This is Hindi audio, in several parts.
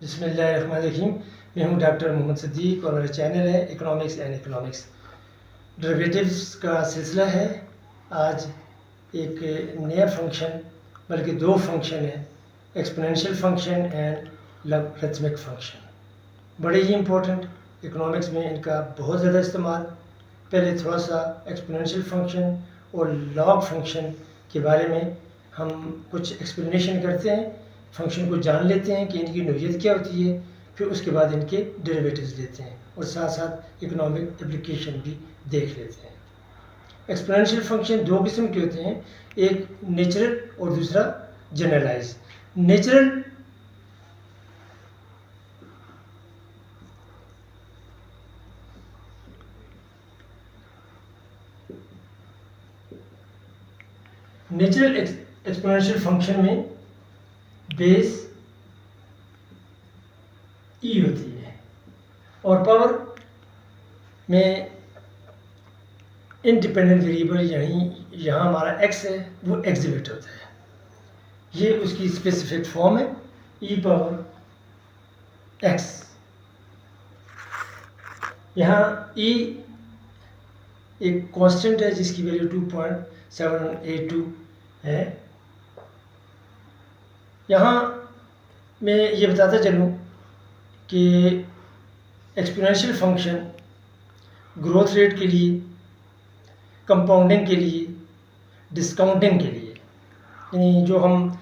बिस्मिल्लाहिर्रहमानिर्रहीम। मैं हूं डॉक्टर मोहम्मद सिद्दीक और मेरा चैनल है इकोनॉमिक्स एंड इकोनॉमिक्स। डेरिवेटिव्स का सिलसिला है। आज एक नया फंक्शन, बल्कि दो फंक्शन है, exponential function and logarithmic function. बड़े ही इम्पोर्टेंट। इकोनॉमिक्स में इनका बहुत ज़्यादा इस्तेमाल। पहले थोड़ा सा एक्सपोनेंशियल फंक्शन और लॉग फंक्शन के बारे में हम कुछ एक्सप्लेनेशन करते हैं, फंक्शन को जान लेते हैं कि इनकी नोयत क्या होती है, फिर उसके बाद इनके डेरिवेटिव्स लेते हैं और साथ साथ इकोनॉमिक एप्लीकेशन भी देख लेते हैं। एक्सपोनेंशियल फंक्शन दो किस्म के होते हैं, एक नेचुरल और दूसरा जनरलाइज। नेचुरल एक्सपोनेंशियल फंक्शन में बेस ई होती है और पावर में इंडिपेंडेंट वेरिएबल यहाँ हमारा एक्स है, वो एग्जिबिट होता है। ये उसकी स्पेसिफिक फॉर्म है, ई पावर एक्स। यहाँ ई एक कांस्टेंट है जिसकी वैल्यू 2.782 है। यहाँ मैं ये बताता चलूँ कि एक्सपोनेंशियल फंक्शन ग्रोथ रेट के लिए, कंपाउंडिंग के लिए, डिस्काउंटिंग के लिए, यानी जो हम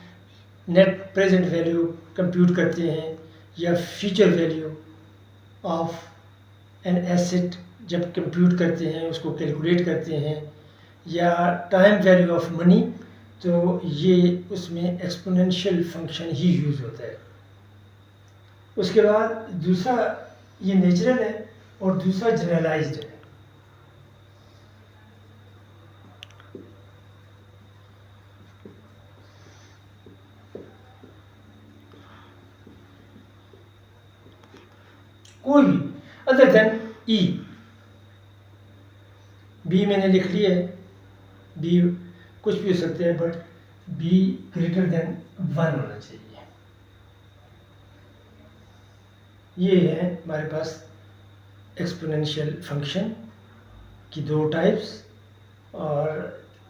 नेट प्रेजेंट वैल्यू कंप्यूट करते हैं या future value of an asset जब कंप्यूट करते हैं, उसको कैलकुलेट करते हैं, या टाइम वैल्यू ऑफ मनी, तो ये उसमें एक्सपोनेंशियल फंक्शन ही यूज़ होता है। उसके बाद दूसरा ये नेचुरल है और दूसरा जनरलाइज्ड है। कोई भी अदर देन ई, बी मैंने लिख लिया है, बी कुछ भी हो सकते हैं, बट बी ग्रेटर देन 1 होना चाहिए। ये है हमारे पास एक्सपोनेंशियल फंक्शन की दो टाइप्स। और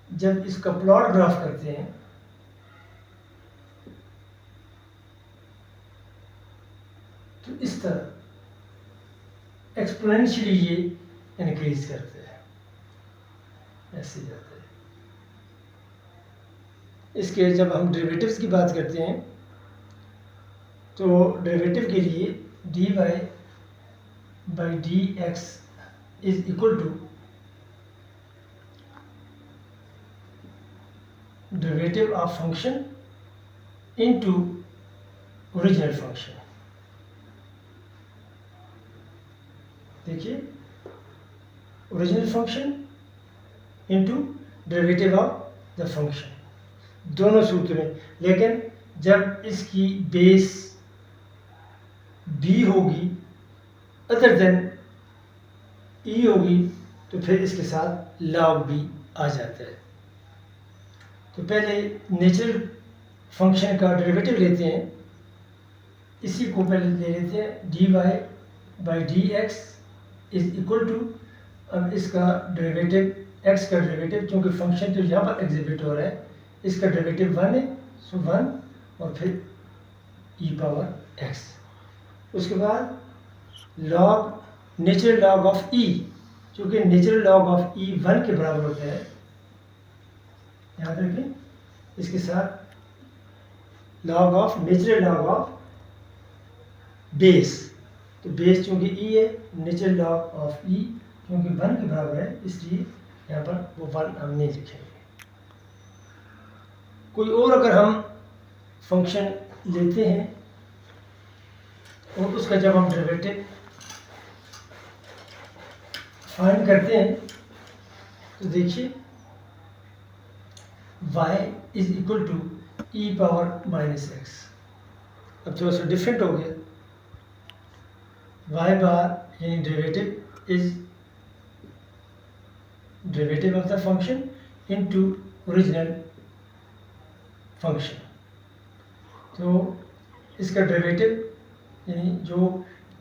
जब इसका प्लॉट ग्राफ करते हैं तो इस तरह एक्सपोनेंशियली ये इंक्रीज करते हैं, ऐसे जाते हैं। इसके जब हम डेरिवेटिव्स की बात करते हैं तो डेरिवेटिव के लिए dy by d x is equal to derivative of function into original function. देखिए, original function into derivative of the function, दोनों सूत्र में। लेकिन जब इसकी बेस बी होगी अदर देन ई होगी तो फिर इसके साथ लॉग भी आ जाता है। तो पहले नेचुरल फंक्शन का डेरिवेटिव लेते हैं, इसी को पहले ले लेते हैं, dy by d x is equal to, अब इसका डेरिवेटिव, x का डेरिवेटिव, क्योंकि फंक्शन तो यहाँ पर एग्जिबिट हो रहा है, इसका डेरिवेटिव 1 है, सो 1 और फिर e पावर x। उसके बाद log, natural log of e, क्योंकि नेचुरल लॉग ऑफ e 1 के बराबर होता है, याद रखें, इसके साथ log of, natural log of base, तो बेस चूँकि e है, नेचुरल लॉग ऑफ e क्योंकि 1 के बराबर है, इसलिए यहाँ पर वो 1 हम नहीं लिखेंगे। कोई और अगर हम फंक्शन लेते हैं और उसका जब हम डेरिवेटिव फाइंड करते हैं तो देखिए y is equal to e power minus x. अब थोड़ा सा डिफरेंट हो गया, y बार यानी derivative is derivative of the function into original function. तो इसका डेरिवेटिव यानी जो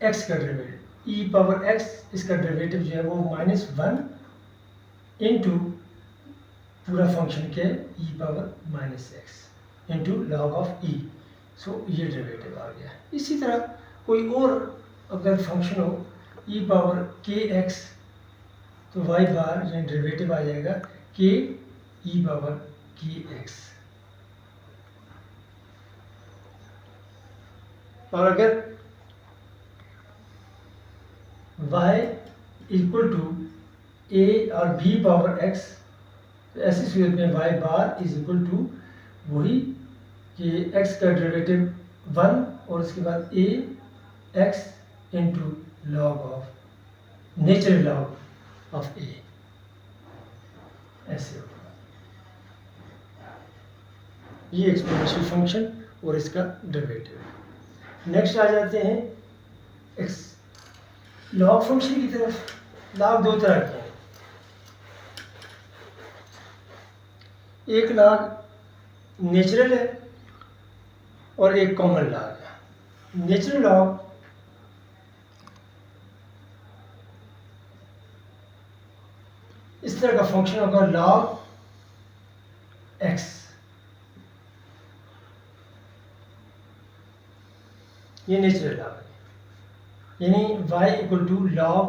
x का डेरिवेटिव e पावर x, इसका डेरिवेटिव जो है वो -1 इंटू पूरा फंक्शन के e power -x into log of e। सो ये डेरिवेटिव आ गया। इसी तरह कोई और अगर फंक्शन हो e पावर kx, तो y बार जो डेरिवेटिव आ जाएगा k e पावर kx। और अगर y इक्वल टू a और b पावर x, तो ऐसी सूरत में y bar is equal to वही कि x का डेरिवेटिव 1 और उसके बाद a x into log of natural log of a, ऐसे होगा। ये एक्सपोनेंशियल फंक्शन और इसका डेरिवेटिव। नेक्स्ट आ जाते हैं लॉग फंक्शन की तरफ। लॉग दो तरह के हैं, एक लॉग नेचुरल है और एक कॉमन लॉग है। नेचुरल लॉग इस तरह का फंक्शन होगा लॉग x, ये नेचुरल लॉग है, यानी y equal to log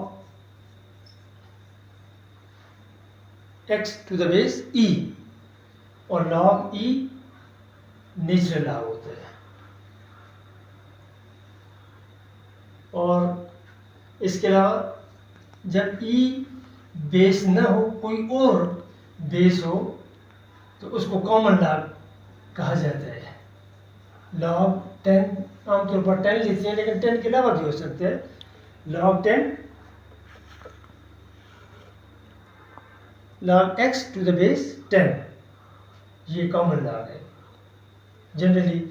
x to the base e, और लॉग e नेचुरल लॉग होता है। और इसके अलावा जब e बेस न हो, कोई और बेस हो, तो उसको कॉमन लॉग कहा जाता है। लॉग 10 आमतौर पर 10 लेते हैं, लेकिन 10 के अलावा भी हो सकते हैं। Log 10 log x to the base 10, ये कॉमन लॉग है। जनरली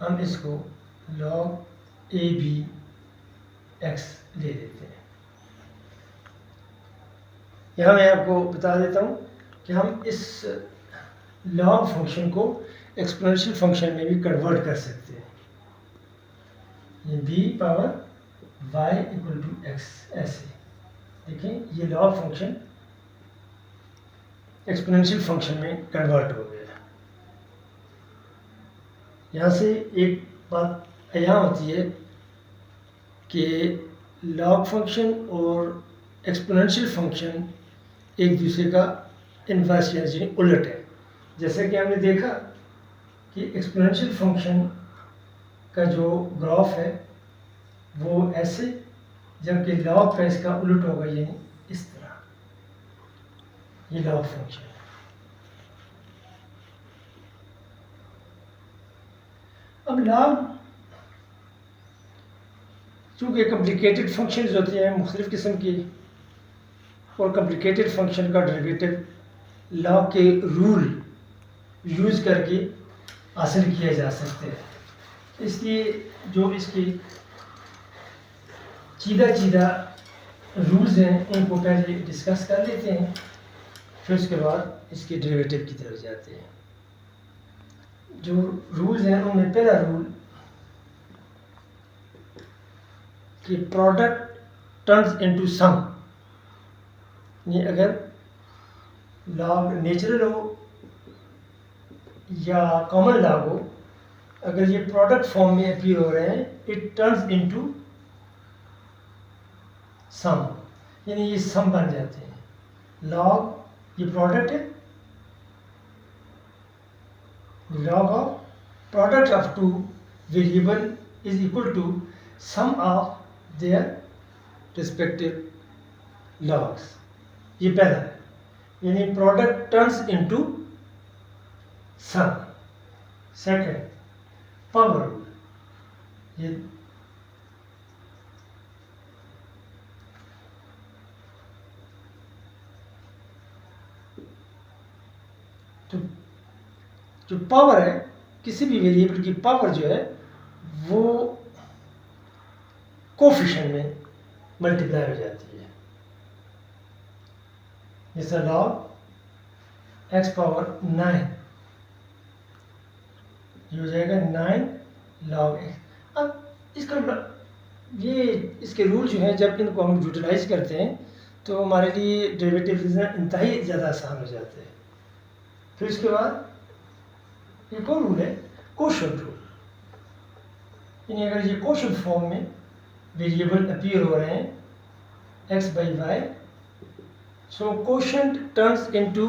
हम इसको लॉग ए बी एक्स ले लेते हैं। यहाँ मैं आपको बता देता हूँ कि हम इस लॉग फंक्शन को एक्सपोनेंशियल फंक्शन में भी कन्वर्ट कर सकते हैं। ये b power y equal to x, ऐसे देखें, ये लॉग फंक्शन एक्सपोनेंशियल फंक्शन में कन्वर्ट हो गया। यहाँ से एक बात यहाँ होती है कि लॉग फंक्शन और एक्सपोनेंशियल फंक्शन एक दूसरे का इनवर्स यानी उलट है। जैसे कि हमने देखा कि एक्सपोनेंशियल फंक्शन का जो ग्राफ है वो ऐसे, जबकि लॉग का इसका उलट होगा, यानी इस तरह। ये लॉग फंक्शन है। अब लॉग चूँकि कम्प्लिकेटेड फंक्शंस होते हैं मुख्तलिफ़ किस्म की, और कम्प्लिकेटेड फंक्शन का डेरिवेटिव लॉग के रूल यूज़ करके हासिल किया जा सकते हैं। इसलिए जो इसकी सीधा रूल्स हैं उनको पहले डिस्कस कर लेते हैं, फिर उसके बाद इसके डेरिवेटिव की तरफ जाते हैं। जो रूल्स हैं उनमें पहला रूल कि प्रोडक्ट टर्न्स इनटू सम, ये अगर लॉग नेचुरल हो या कॉमन लॉग हो, अगर ये प्रोडक्ट फॉर्म में अपीयर हो रहे हैं, इट टर्न्स इनटू सम, यानी ये सम बन जाते हैं। लॉग ये प्रोडक्ट है, log of product of two variable is equal to sum of their respective logs। ये पहला है, यानी product turns into some. Second power rule, ये तो जो पावर है, किसी भी वेरिएबल की पावर जो है वो कोफिशिएंट में मल्टीप्लाई हो जाती है। जैसे लॉग x पावर 9, ये हो जाएगा 9 लॉग x। अब इसका ये इसके रूल जो हैं जब इनको हम यूटिलाइज करते हैं तो हमारे लिए डेरिवेटिव लिखना इंतहाई ज़्यादा आसान हो जाते हैं। फिर उसके बाद एक और रूल है कोशंट रूल, यानी अगर ये कोशंट फॉर्म में वेरिएबल अपीयर हो रहे हैं x by y, so quotient turns into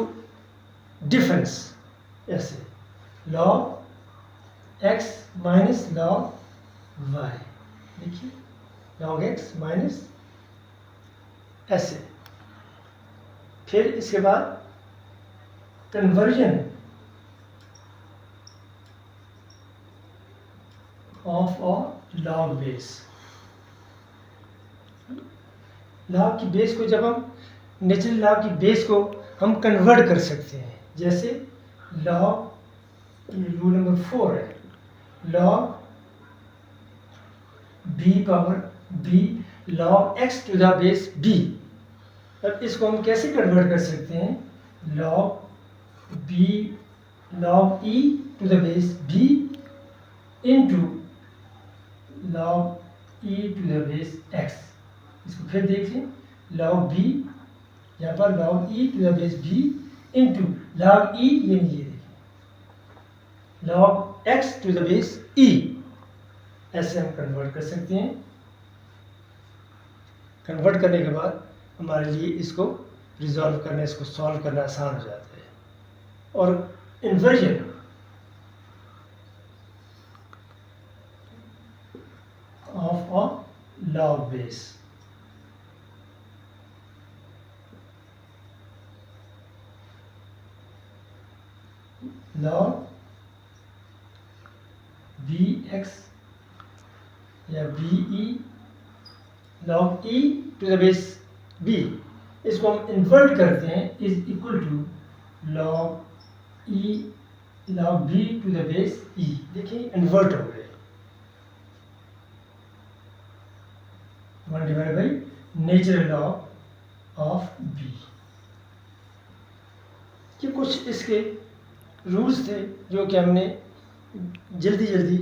difference, ऐसे log x minus log y, देखिए log x माइनस ऐसे। फिर इसके बाद conversion of a log base, log की बेस को जब हम नेचुरल लॉग की बेस को हम कन्वर्ट कर सकते हैं, जैसे लॉग, रूल नंबर 4 है, log b power b log x to the base b। अब इसको हम कैसे कन्वर्ट कर सकते हैं, log b log e to the base b into log e to the base x। इसको फिर देखिए, log b, यहाँ पर log e to the base b into log e, ये नहीं, ये देखिए log x to the base e, ऐसे हम कन्वर्ट कर सकते हैं। कन्वर्ट करने के बाद हमारे लिए इसको रिजॉल्व करना, इसको सॉल्व करना आसान हो जाता है। और inversion of a log base, log bx या be log e to the base b, इसको हम इन्वर्ट करते हैं, is equal to log e log b to the base e। देखिए इन्वर्ट हो गए, 1 divide by natural log of b। ये कुछ इसके रूल्स थे जो कि हमने जल्दी जल्दी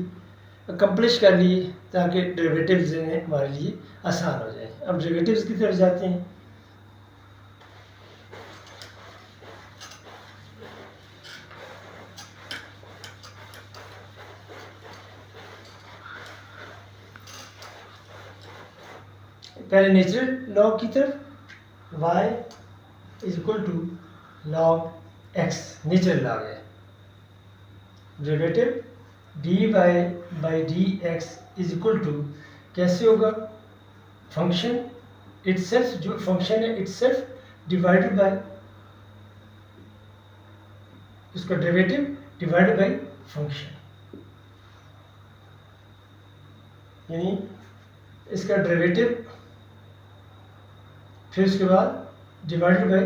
अकम्प्लिश कर लिए ताकि डेरिवेटिव्स लेने हमारे लिए आसान हो जाए। अब डेरिवेटिव्स की तरफ जाते हैं। पहले नेचुरल लॉग की तरफ, y is equal to log x, natural log है। Derivative dy by dx is equal to कैसे होगा, फंक्शन इटसेल्फ, जो फंक्शन है इटसेल्फ डिवाइडेड बाय उसका डेरिवेटिव डिवाइडेड बाय फंक्शन, यानी इसका डेरिवेटिव फिर उसके बाद divided by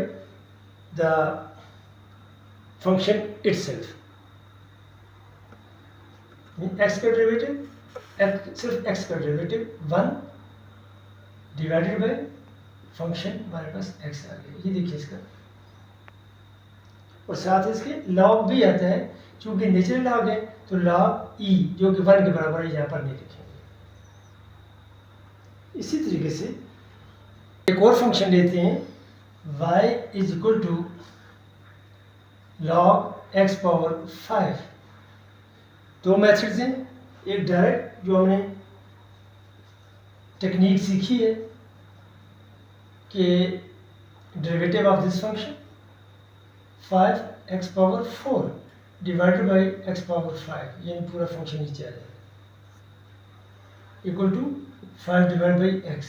the function itself. X का डेरिवेटिव, सिर्फ एक्स का डेरिवेटिव 1 डिवाइडेड बाय फंक्शन, हमारे पास एक्स आ गया, ये देखिए इसका। और साथ ही इसके लॉग भी आता है, क्योंकि नेचुरल लॉग है तो लॉग ई जो कि 1 के बराबर है, यहाँ पर नहीं लिखेंगे। इसी तरीके से एक और फंक्शन लेते हैं, y is equal to log x power 5। दो मेथड्स हैं, एक डायरेक्ट जो हमने टेक्निक सीखी है कि derivative of this function 5x power 4 divided by x power 5, यानी पूरा फंक्शन नीचे आ जाएगा, equal to 5 divide by x।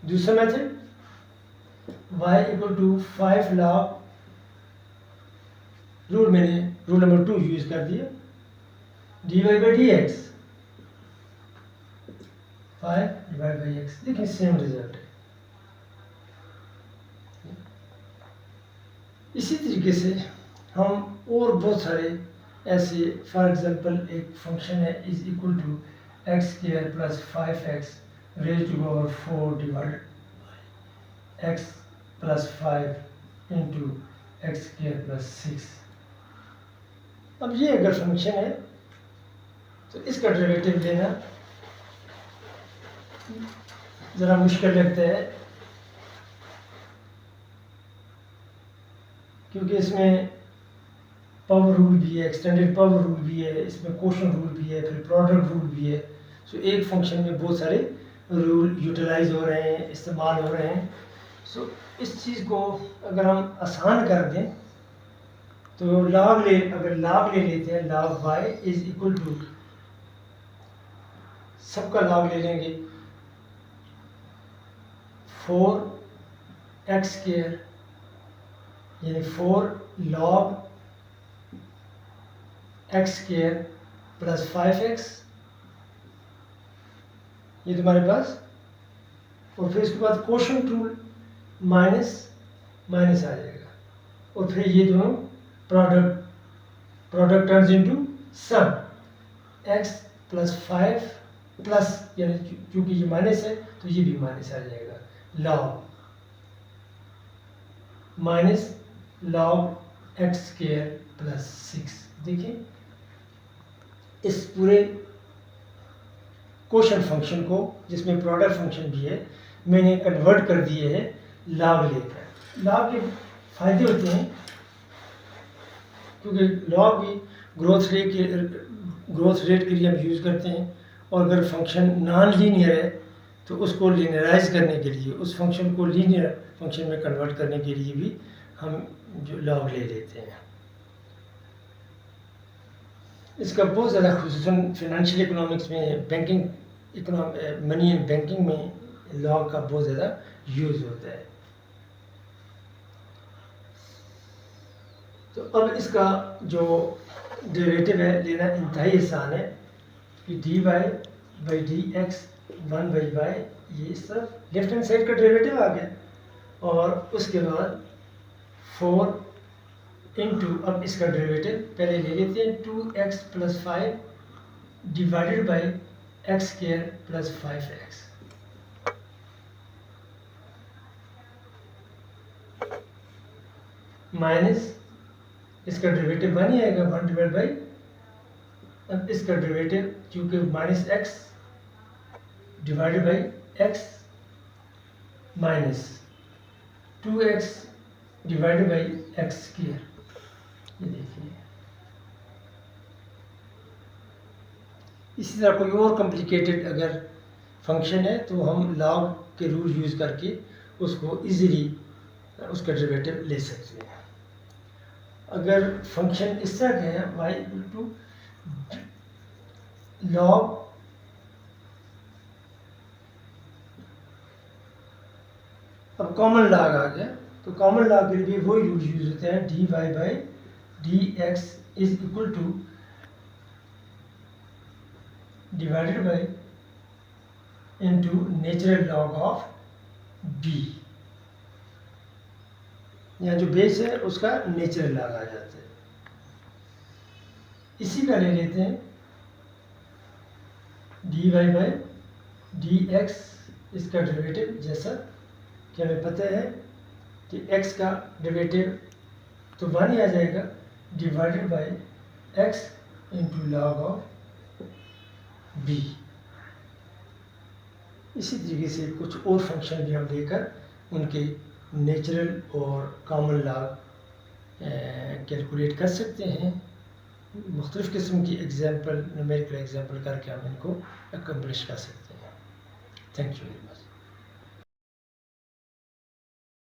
दूसरा method y equal to 5 log, मैंने रूल नंबर 2 यूज कर दिया, dy by d x, 5 divide by x। देखिए सेम रिजल्ट है। इसी तरीके से हम और बहुत सारे ऐसे, फॉर एग्जांपल एक फंक्शन है is equal to x square plus 5x raise to power 4 divide x plus 5 into x square plus 6। अब ये अगर फंक्शन है तो इसका डेरिवेटिव लेना ज़रा मुश्किल लगता है, क्योंकि इसमें पावर रूल भी है, एक्सटेंडेड पावर रूल भी है, इसमें क्वोशंट रूल भी है, फिर प्रोडक्ट रूल भी है। सो एक फंक्शन में बहुत सारे रूल यूटिलाइज हो रहे हैं, इस्तेमाल हो रहे हैं। सो इस चीज़ को अगर हम आसान कर दें तो अगर लॉग ले लेते हैं, log y is equal to, सबका लॉग ले लेंगे 4x² यानी 4 log x² प्लस 5x, ये तुम्हारे पास, और फिर इसके बाद क्वोशंट रूल माइनस माइनस आ जाएगा, और फिर ये दोनों product turns into some, x plus 5 plus, यानी क्योंकि ये माइनस है तो ये भी माइनस आ जाएगा, log minus log x² plus 6। देखिए इस पूरे क्वोशंट फंक्शन को, जिसमें प्रोडक्ट फंक्शन भी है, मैंने कन्वर्ट कर दिए हैं लॉग लेकर। लॉग के फायदे होते हैं, क्योंकि लॉग भी ग्रोथ रेट के लिए हम यूज़ करते हैं, और अगर फंक्शन नॉन लीनियर है तो उसको लीनियराइज करने के लिए, उस फंक्शन को लीनियर फंक्शन में कन्वर्ट करने के लिए भी हम जो लॉग ले लेते हैं। इसका बहुत ज़्यादा, खुसूसन फिनेंशियल इकोनॉमिक्स में, मनी एंड बैंकिंग में लॉग का बहुत ज़्यादा यूज़ होता है। तो अब इसका जो डेरिवेटिव है लेना इंतहाई आसान है, कि dy by d x 1/y, ये इस तरफ लेफ्ट हैंड साइड का डेरिवेटिव आ गया, और उसके बाद 4 इंटू, अब इसका डेरिवेटिव पहले ले लेते हैं 2x plus 5 divided by x² plus 5x, minus इसका डेरिवेटिव 1 ही आएगा, 1 डिवाइड बाई, अब इसका डेरिवेटिव क्योंकि minus x divided by x minus 2x divided by x², ये देखिए। इसी तरह कोई और कॉम्प्लिकेटेड अगर फंक्शन है तो हम लॉग के रूल यूज़ करके उसको इजीली उसका डेरिवेटिव ले सकते हैं। अगर फंक्शन इस तरह का है y इक्वल टू लॉग अब कॉमन लॉग आ गया, तो कॉमन लॉग के लिए वही रूल यूज होते हैं, dy by d x is equal two divided by into natural log of b, यहाँ जो बेस है उसका नेचुरल लॉग आ जाता है। इसी का ले लेते हैं dy बाई डी एक्स, इसका डेरिवेटिव, जैसा कि हमें पता है कि x का डेरिवेटिव तो 1 ही आ जाएगा, divided by x into log of b। इसी तरीके से कुछ और फंक्शन भी हम लेकर उनके नेचुरल और कॉमन लॉग कैलकुलेट कर सकते हैं। मुख्तलिफ़ किस्म की न्यूमेरिकल एग्जाम्पल करके हम इनको अकम्प्लिश कर सकते हैं। Thank you very much.